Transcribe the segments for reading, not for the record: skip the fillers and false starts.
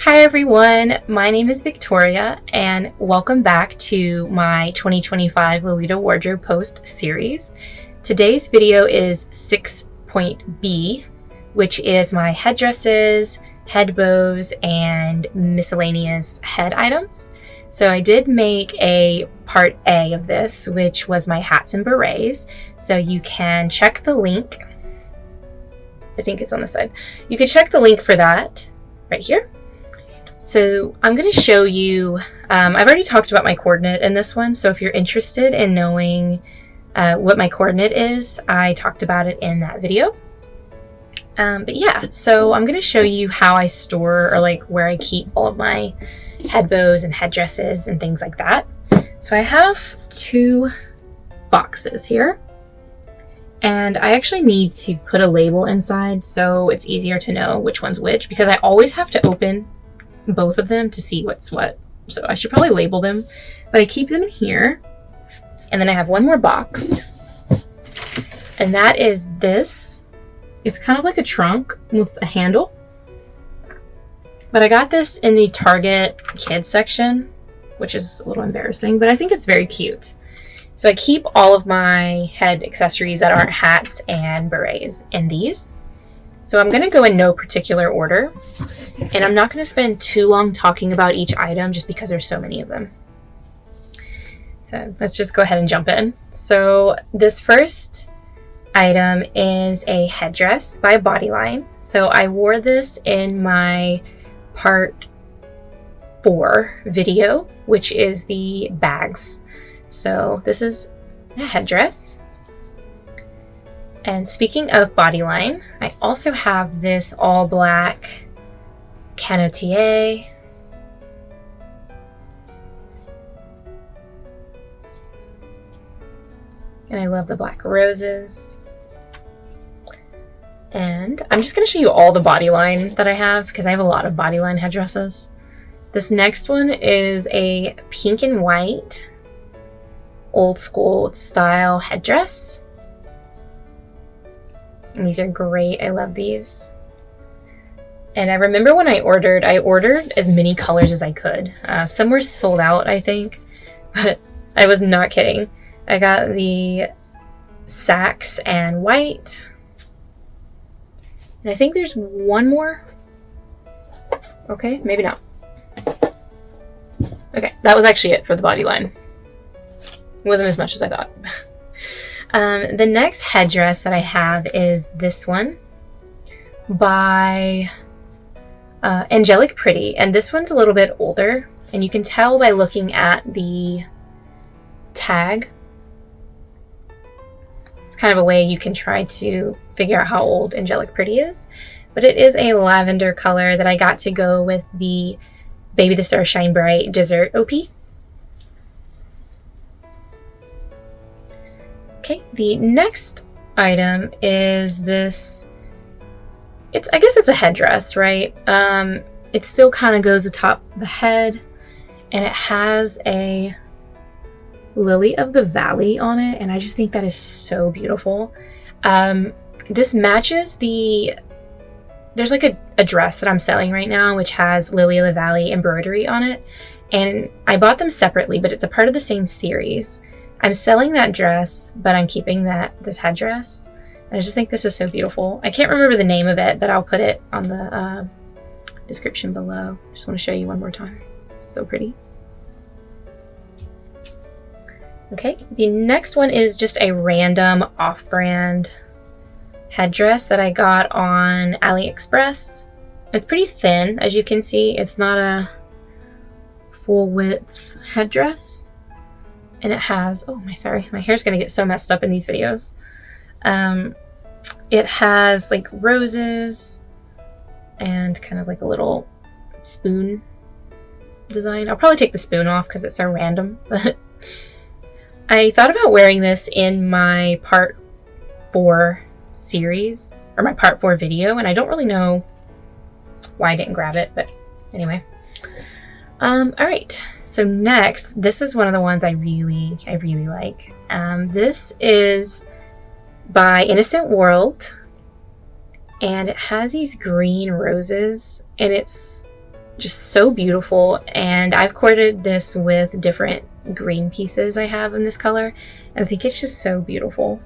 Hi everyone, my name is Victoria and welcome back to my 2025 Lolita Wardrobe Post series. Today's video is 6.B, which is my headdresses, headbows, and miscellaneous head items. So I did make a part A of this, which was my hats and berets. So you can check the link. I think it's on the side. You can check the link for that right here. So I'm going to show you, I've already talked about my coordinate in this one, so if you're interested in knowing what my coordinate is, I talked about it in that video. But yeah, so I'm going to show you how I store, or like where I keep all of my headbows and headdresses and things like that. So I have two boxes here, and I actually need to put a label inside so it's easier to know which one's which, because I always have to open both of them to see what's what. So I should probably label them, but I keep them in here. And then I have one more box, and that is this. It's kind of like a trunk with a handle, but I got this in the Target kids section, which is a little embarrassing, but I think it's very cute. So I keep all of my head accessories that aren't hats and berets in these. So I'm going to go in no particular order, and I'm not going to spend too long talking about each item just because there's so many of them. So let's just go ahead and jump in. So this first item is a headdress by Bodyline. So I wore this in my part 4 video, which is the bags. So this is a headdress. And speaking of Bodyline, I also have this all black canotier. And I love the black roses. And I'm just going to show you all the Bodyline that I have, because I have a lot of Bodyline headdresses. This next one is a pink and white old school style headdress. And these are great. I love these. And I remember when I ordered as many colors as I could. Some were sold out, I think, but I was not kidding. I got the sax and white. And I think there's one more. Okay, maybe not. Okay, that was actually it for the Bodyline. It wasn't as much as I thought. The next headdress that I have is this one by Angelic Pretty, and this one's a little bit older, and you can tell by looking at the tag. It's kind of a way you can try to figure out how old Angelic Pretty is, but it is a lavender color that I got to go with the Baby the Star Shine Bright Dessert OP. Okay, the next item is this. I guess it's a headdress, right? It still kind of goes atop the head, and it has a lily of the valley on it, and I just think that is so beautiful. This matches there's like a dress that I'm selling right now, which has lily of the valley embroidery on it, and I bought them separately, but it's a part of the same series. I'm selling that dress, but I'm keeping this headdress. And I just think this is so beautiful. I can't remember the name of it, but I'll put it on the description below. Just want to show you one more time. It's so pretty. Okay, the next one is just a random off-brand headdress that I got on AliExpress. It's pretty thin, as you can see. It's not a full-width headdress. And it has, oh, my hair's gonna get so messed up in these videos. It has like roses and kind of like a little spoon design. I'll probably take the spoon off because it's so random, but I thought about wearing this in my part 4 series, or my part 4 video, and I don't really know why I didn't grab it, but anyway. All right. So next, this is one of the ones I really like. This is by Innocent World, and it has these green roses, and it's just so beautiful. And I've corded this with different green pieces I have in this color, and I think it's just so beautiful.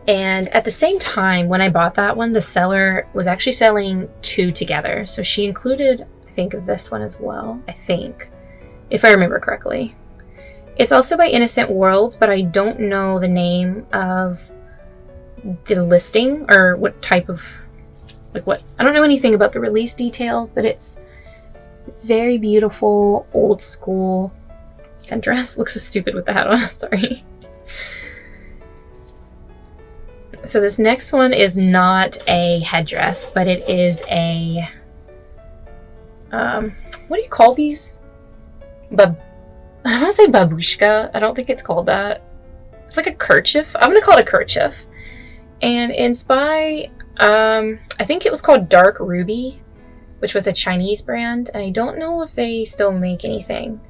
And at the same time, when I bought that one, the seller was actually selling two together. So she included, I think, this one as well, I think, if I remember correctly. It's also by Innocent World, but I don't know the name of the listing or what type of, like what, I don't know anything about the release details, but it's very beautiful, old school headdress. Looks so stupid with the hat on, sorry. So this next one is not a headdress, but it is a, what do you call these? I want to say babushka. I don't think it's called that. It's like a kerchief. I'm going to call it a kerchief. And it's by, I think it was called Dark Ruby, which was a Chinese brand. And I don't know if they still make anything.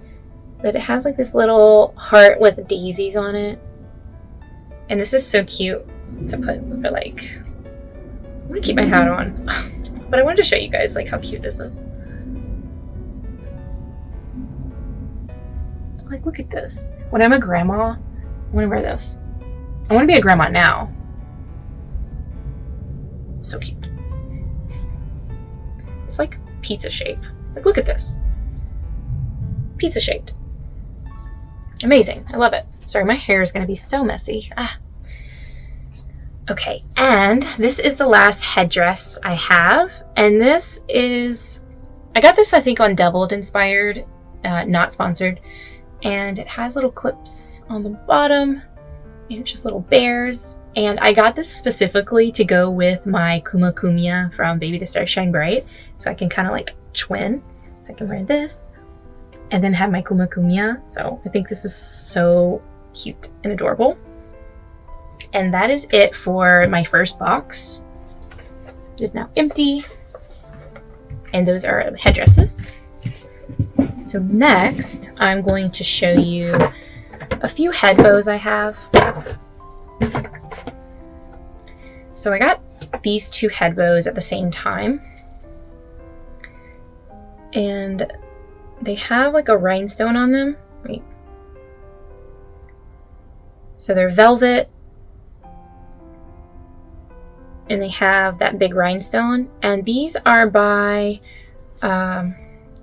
But it has like this little heart with daisies on it. And this is so cute to put for like, I'm gonna keep my hat on, but I wanted to show you guys like how cute this is. Like, look at this. When I'm a grandma, I want to wear this. I want to be a grandma now. So cute. It's like pizza shape. Like, look at this. Pizza shaped. Amazing. I love it. Sorry, my hair is going to be so messy. Okay, and this is the last headdress I have. And this is, I got this, I think, on Deviled Inspired, not sponsored. And it has little clips on the bottom, and it's just little bears. And I got this specifically to go with my Kuma Kumia from Baby the Stars Shine Bright. So I can kind of like twin. So I can wear this and then have my Kuma Kumia. So I think this is so cute and adorable. And that is it for my first box. It is now empty. And those are headdresses. So next, I'm going to show you a few headbows I have. So I got these two headbows at the same time. And they have like a rhinestone on them. Wait. So they're velvet. And they have that big rhinestone. And these are by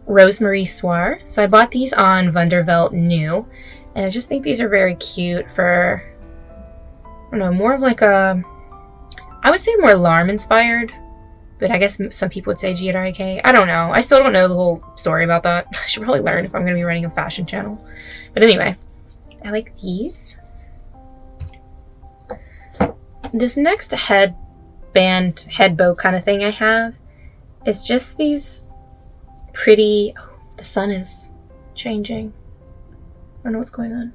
Rosemary Soir. So I bought these on Wonderlick new. And I just think these are very cute for, I don't know, more of like a, I would say more Larm inspired. But I guess some people would say GRIK. I don't know. I still don't know the whole story about that. I should probably learn if I'm going to be running a fashion channel. But anyway, I like these. This next headbow kind of thing I have is just these pretty, oh, the sun is changing. I don't know what's going on.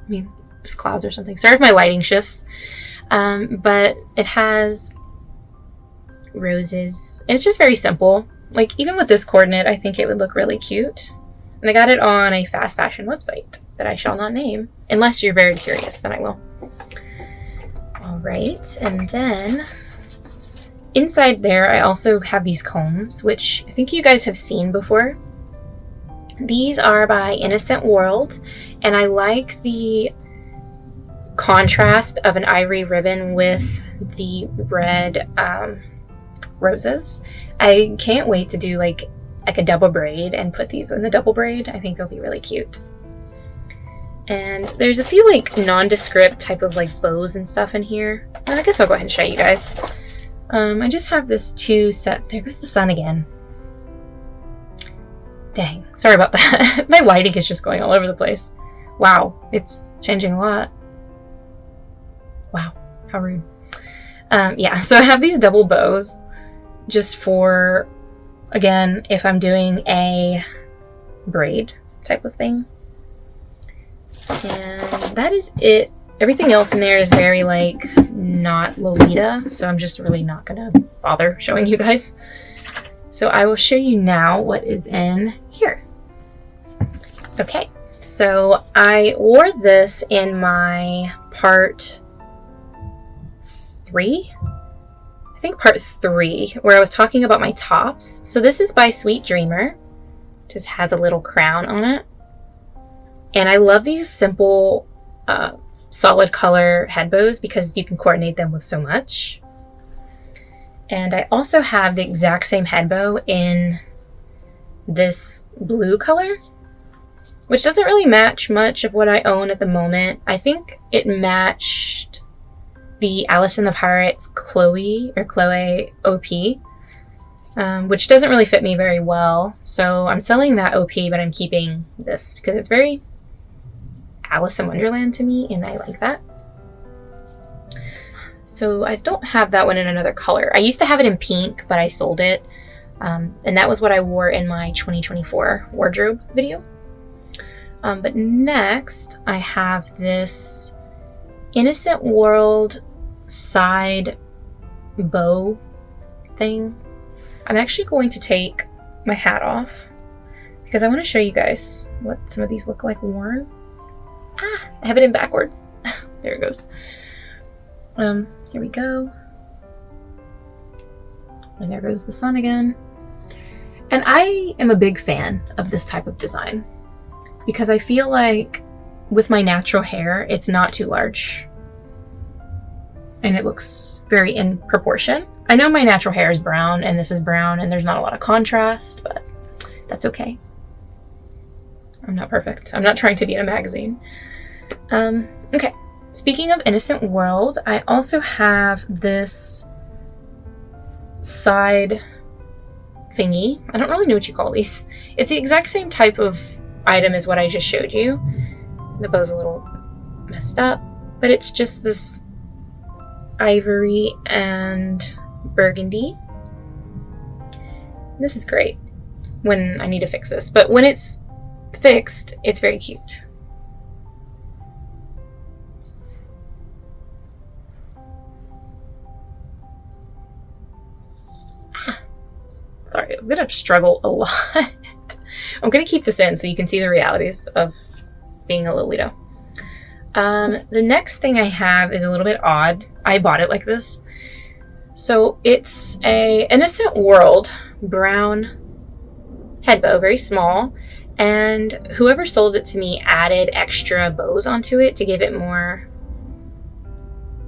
I mean, just clouds or something. Sorry if my lighting shifts. But it has roses. And it's just very simple. Like, even with this coordinate, I think it would look really cute. And I got it on a fast fashion website that I shall not name. Unless you're very curious, then I will. Alright, and then inside there I also have these combs, which I think you guys have seen before. These are by Innocent World, and I like the contrast of an ivory ribbon with the red roses. I can't wait to do like a double braid and put these in the double braid. I think they'll be really cute. And there's a few like nondescript type of like bows and stuff in here. I guess I'll go ahead and show you guys. I just have this two set. There goes the sun again. Dang, sorry about that. My lighting is just going all over the place. Wow, it's changing a lot. Wow, how rude. Yeah, so I have these double bows just for, again, if I'm doing a braid type of thing. And that is it. Everything else in there is very like not Lolita, so I'm just really not gonna bother showing you guys. So I will show you now what is in here. Okay, so I wore this in my part 3. I think part 3, where I was talking about my tops. So this is by Sweet Dreamer. Just has a little crown on it. And I love these simple solid color headbows because you can coordinate them with so much. And I also have the exact same headbow in this blue color, which doesn't really match much of what I own at the moment. I think it matched the Alice in the Pirates Chloe OP, which doesn't really fit me very well. So I'm selling that OP, but I'm keeping this because it's very Alice in Wonderland to me, and I like that. So I don't have that one in another color. I used to have it in pink, but I sold it. And that was what I wore in my 2024 wardrobe video. But next, I have this Innocent World side bow thing. I'm actually going to take my hat off because I want to show you guys what some of these look like worn. I have it in backwards. There it goes. Here we go. And there goes the sun again. And I am a big fan of this type of design because I feel like with my natural hair, it's not too large. And it looks very in proportion. I know my natural hair is brown and this is brown and there's not a lot of contrast, but that's okay. I'm not perfect. I'm not trying to be in a magazine. Okay. Speaking of Innocent World, I also have this side thingy. I don't really know what you call these. It's the exact same type of item as what I just showed you. The bow's a little messed up, but it's just this ivory and burgundy. This is great when I need to fix this, but when it's fixed, it's very cute. Sorry, I'm gonna struggle a lot. I'm gonna keep this in so you can see the realities of being a Lolita. The next thing I have is a little bit odd. I bought it like this. So it's a Innocent World brown headbow, very small. And whoever sold it to me added extra bows onto it to give it more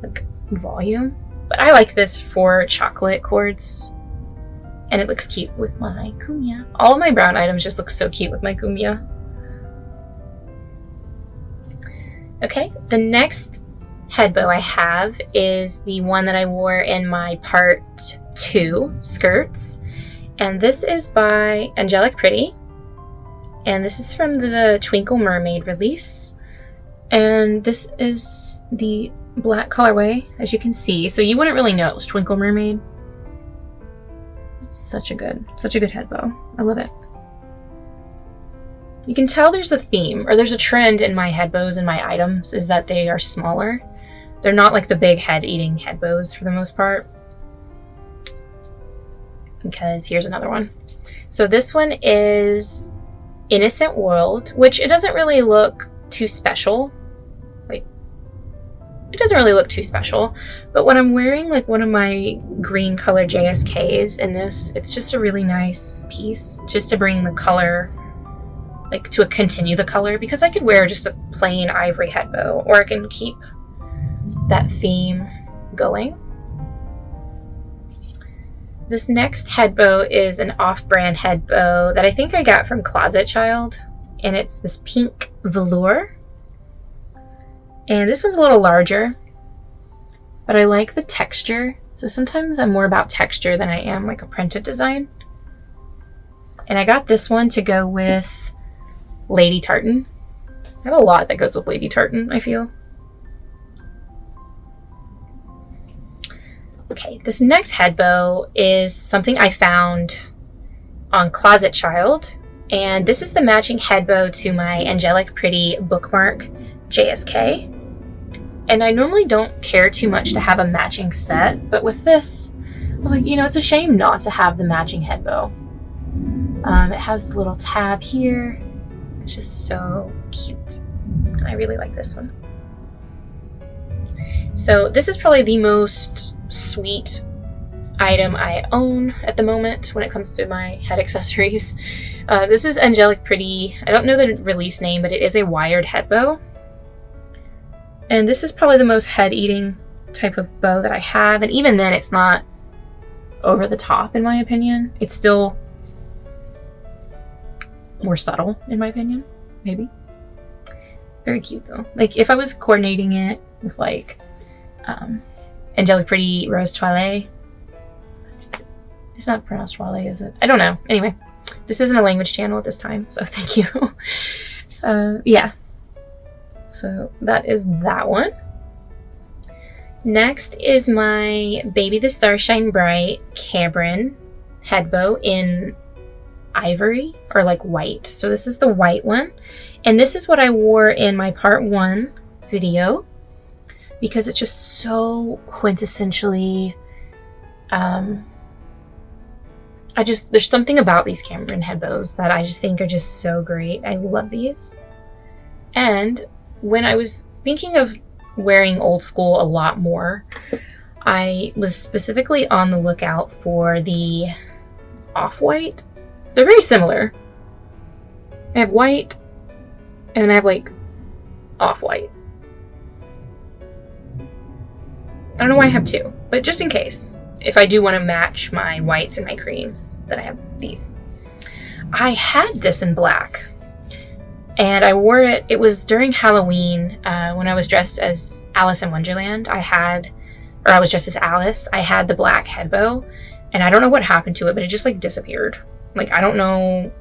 like volume. But I like this for chocolate cords. And it looks cute with my kumia. All of my brown items just look so cute with my kumia. Okay, the next headbow I have is the one that I wore in my part 2 skirts. And this is by Angelic Pretty. And this is from the Twinkle Mermaid release. And this is the black colorway, as you can see. So you wouldn't really know it was Twinkle Mermaid. It's such a good headbow. I love it. You can tell there's a theme, or there's a trend in my headbows and my items, is that they are smaller. They're not like the big head-eating headbows for the most part. Because here's another one. So this one is Innocent World, which it doesn't really look too special. It doesn't really look too special, but when I'm wearing like one of my green color JSKs in this, it's just a really nice piece just to bring the color, like to continue the color, because I could wear just a plain ivory headbow, or I can keep that theme going. This next headbow is an off-brand headbow that I think I got from Closet Child, and it's this pink velour. And this one's a little larger, but I like the texture. So sometimes I'm more about texture than I am like a printed design. And I got this one to go with Lady Tartan. I have a lot that goes with Lady Tartan, I feel. Okay, this next headbow is something I found on Closet Child. And this is the matching headbow to my Angelic Pretty bookmark JSK. And I normally don't care too much to have a matching set, but with this, I was like, you know, it's a shame not to have the matching headbow. It has the little tab here. It's just so cute. And I really like this one. So this is probably the most sweet item I own at the moment when it comes to my head accessories. This is Angelic Pretty. I don't know the release name, but it is a wired head bow. And this is probably the most head-eating type of bow that I have. And even then, it's not over the top, in my opinion. It's still more subtle, in my opinion, maybe. Very cute, though. Like, if I was coordinating it with, like, Angelic Pretty Rose Toilette. It's not pronounced Toilette, is it? I don't know. Anyway, this isn't a language channel at this time, so thank you. Yeah. So that is that one. Next is my Baby the Starshine Bright Cameron head bow in ivory, or like white. So this is the white one. And this is what I wore in my part 1 video, because it's just so quintessentially, there's something about these Cameron head bows that I just think are just so great. I love these. And when I was thinking of wearing old school a lot more, I was specifically on the lookout for the off-white. They're very similar. I have white, and then I have like off-white. I don't know why I have 2, but just in case, if I do want to match my whites and my creams, then I have these. I had this in black, and I wore it. It was during Halloween when I was dressed as Alice in Wonderland. I was dressed as Alice. I had the black head bow, and I don't know what happened to it, but it just like disappeared. Like, I don't know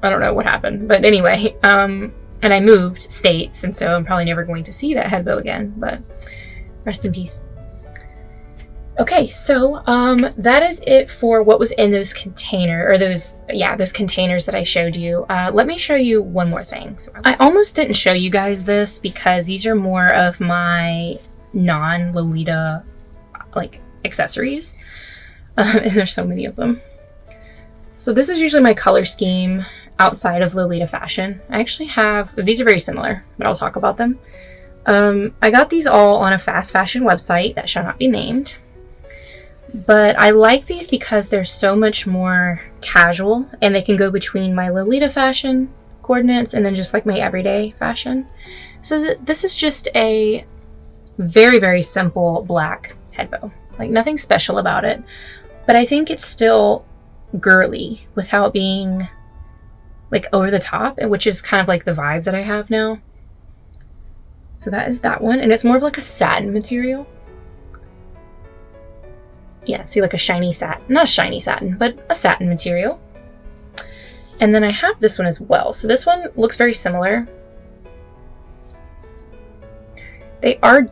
what happened, but anyway, and I moved states, and so I'm probably never going to see that head bow again, but rest in peace. Okay, so that is it for what was in those those containers that I showed you. Let me show you one more thing. So I almost didn't show you guys this because these are more of my non-Lolita like accessories, and there's so many of them. So this is usually my color scheme outside of Lolita fashion. I actually have, these are very similar, but I'll talk about them. I got these all on a fast fashion website that shall not be named. But I like these because they're so much more casual, and they can go between my Lolita fashion coordinates and then just like my everyday fashion. So this is just a very, very simple black head bow. Like, nothing special about it. But I think it's still girly without being like over the top, which is kind of like the vibe that I have now. So that is that one, and it's more of like a satin material. Yeah, see, like a shiny satin, not a shiny satin, but a satin material. And then I have this one as well. So this one looks very similar. They are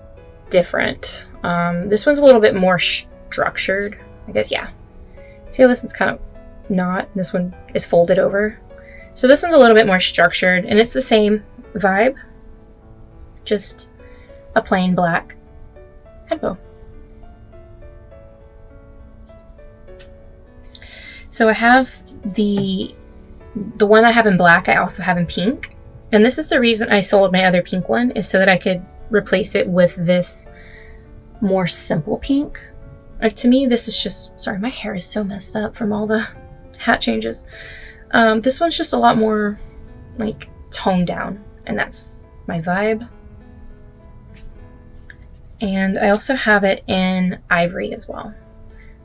different. This one's a little bit more structured, I guess. Yeah. See how this one's kind of not? This one is folded over. So this one's a little bit more structured, and it's the same vibe, just a plain black head bow. So I have the one I have in black, I also have in pink. And this is the reason I sold my other pink one, is so that I could replace it with this more simple pink. Like, to me, this is just, sorry, my hair is so messed up from all the hat changes. This one's just a lot more like toned down, and that's my vibe. And I also have it in ivory as well.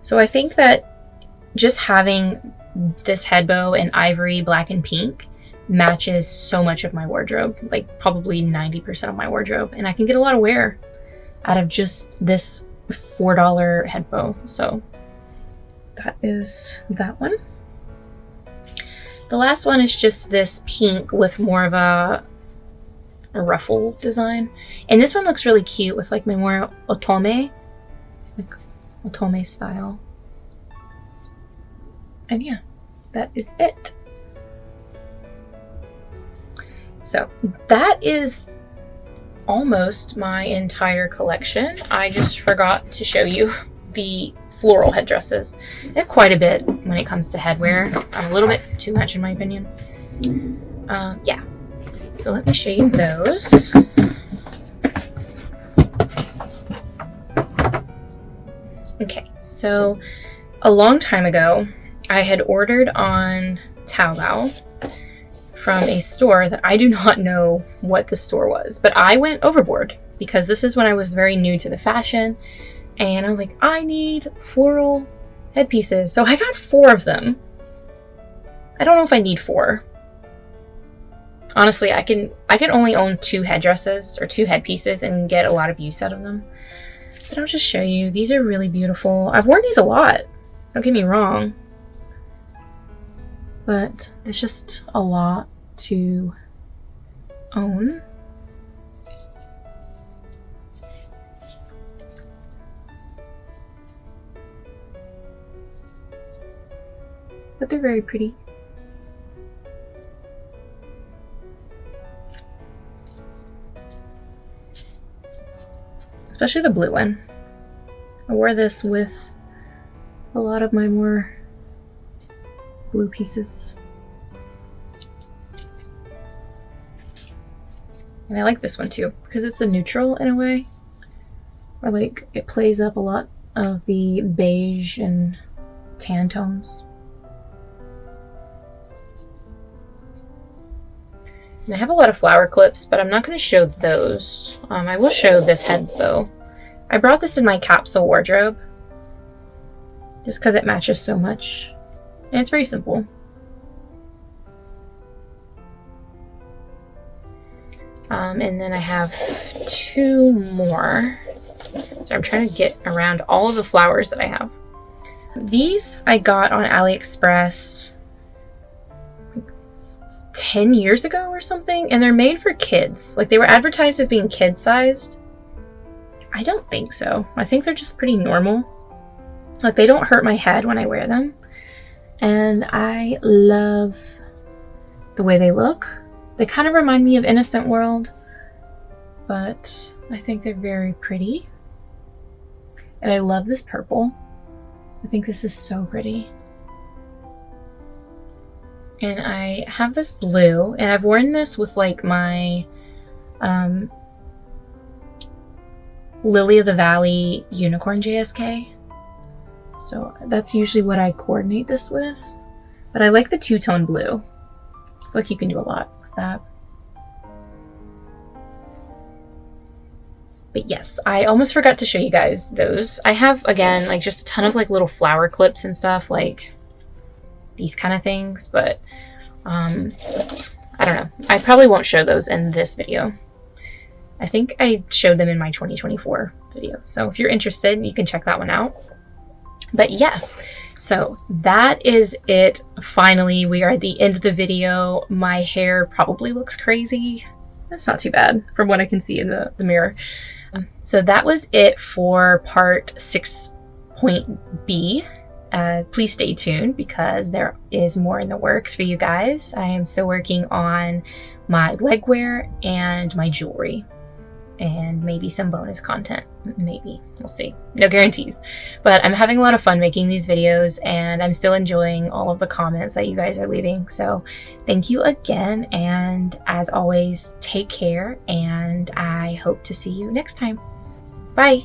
So I think that just having this head bow in ivory, black, and pink matches so much of my wardrobe, like probably 90% of my wardrobe, and I can get a lot of wear out of just this $4 head bow. So that is that one. The last one is just this pink with more of a ruffle design, and this one looks really cute with like my more otome, like otome style. And yeah, that is it. So that is almost my entire collection. I just forgot to show you the floral headdresses. I have quite a bit when it comes to headwear. A little bit too much in my opinion. Yeah, so let me show you those. Okay, so a long time ago, I had ordered on Taobao from a store that I do not know what the store was, but I went overboard because this is when I was very new to the fashion, and I was like, I need floral headpieces. So I got 4 of them. I don't know if I need 4. Honestly, I can only own 2 headdresses or 2 headpieces and get a lot of use out of them. But I'll just show you. These are really beautiful. I've worn these a lot. Don't get me wrong. But it's just a lot to own. But they're very pretty. Especially the blue one. I wore this with a lot of my more blue pieces. And I like this one too, because it's a neutral in a way. Or like, it plays up a lot of the beige and tan tones. And I have a lot of flower clips, but I'm not going to show those. I will show this head though. I brought this in my capsule wardrobe just because it matches so much. And it's very simple. And then I have 2 more. So I'm trying to get around all of the flowers that I have. These I got on AliExpress 10 years ago or something, and they're made for kids. Like, they were advertised as being kid-sized. I don't think so. I think they're just pretty normal. Like, they don't hurt my head when I wear them. And I love the way they look. They kind of remind me of Innocent World, but I think they're very pretty. And I love this purple. I think this is so pretty. And I have this blue, and I've worn this with like my Lily of the Valley Unicorn JSK. So that's usually what I coordinate this with. But I like the 2-tone blue. I feel like you can do a lot with that. But yes, I almost forgot to show you guys those. I have, again, like just a ton of like little flower clips and stuff, like these kind of things, but I don't know. I probably won't show those in this video. I think I showed them in my 2024 video. So if you're interested, you can check that one out. But yeah, so that is it. Finally, we are at the end of the video. My hair probably looks crazy. That's not too bad from what I can see in the mirror. So that was it for part 6.B. Please stay tuned because there is more in the works for you guys. I am still working on my legwear and my jewelry, and maybe some bonus content. Maybe. We'll see. No guarantees. But I'm having a lot of fun making these videos, and I'm still enjoying all of the comments that you guys are leaving. So thank you again, and as always, take care, and I hope to see you next time. Bye!